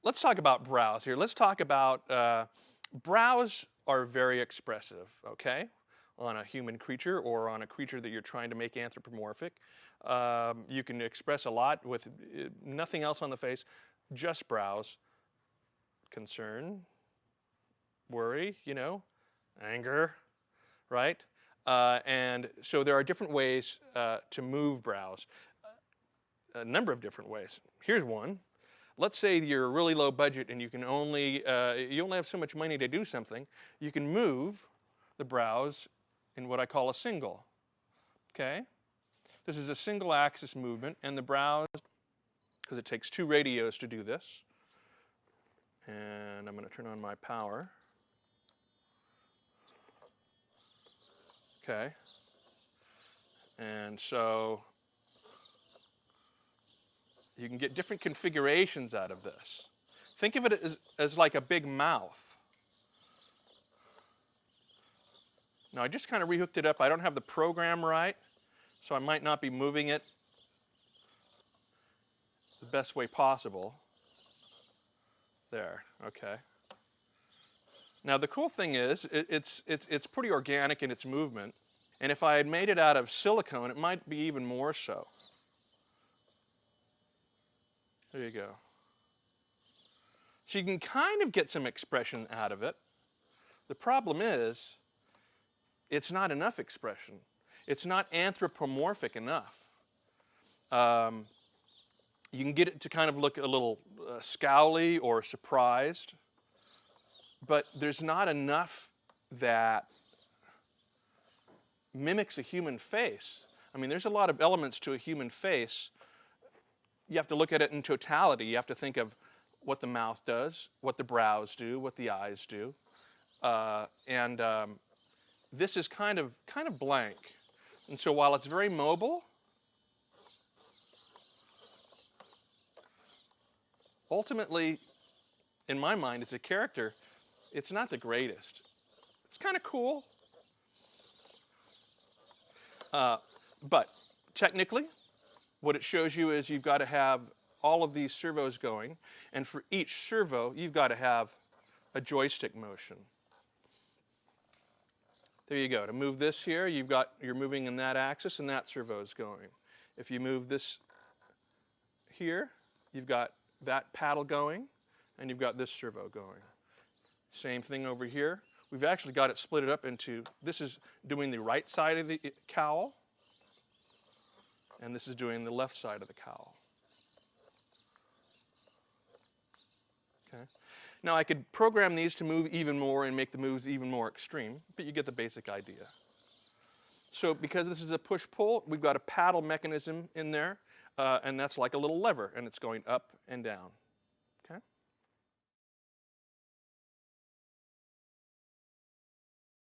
let's talk about brows here. Let's talk about brows are very expressive, okay, on a human creature or on a creature that you're trying to make anthropomorphic. You can express a lot with nothing else on the face, just brows. Concern, worry, anger, right? And so there are different ways to move brows, a number of different ways. Here's one. Let's say you're really low budget and you only have so much money to do something. You can move the brows in what I call a single. Okay? This is a single axis movement, and the brows, because it takes two radios to do this. And I'm going to turn on my power. Okay. And so you can get different configurations out of this. Think of it as like a big mouth. Now I just kind of rehooked it up. I don't have the program right, so I might not be moving it the best way possible. There, okay. Now the cool thing is, it's pretty organic in its movement, and if I had made it out of silicone, it might be even more so. There you go. So you can kind of get some expression out of it. The problem is, it's not enough expression. It's not anthropomorphic enough. You can get it to kind of look a little scowly or surprised, but there's not enough that mimics a human face. I mean, there's a lot of elements to a human face. You have to look at it in totality. You have to think of what the mouth does, what the brows do, what the eyes do, and this is kind of blank. And so while it's very mobile, ultimately, in my mind, as a character, it's not the greatest. It's kind of cool. But technically, what it shows you is you've got to have all of these servos going, and for each servo, you've got to have a joystick motion. There you go. To move this here, you're moving in that axis, and that servo is going. If you move this here, you've got that paddle going, and you've got this servo going. Same thing over here. We've actually got it split it up into, this is doing the right side of the cowl, and this is doing the left side of the cowl. Okay. Now I could program these to move even more and make the moves even more extreme, but you get the basic idea. So because this is a push-pull, we've got a paddle mechanism in there, and that's like a little lever, and it's going up and down.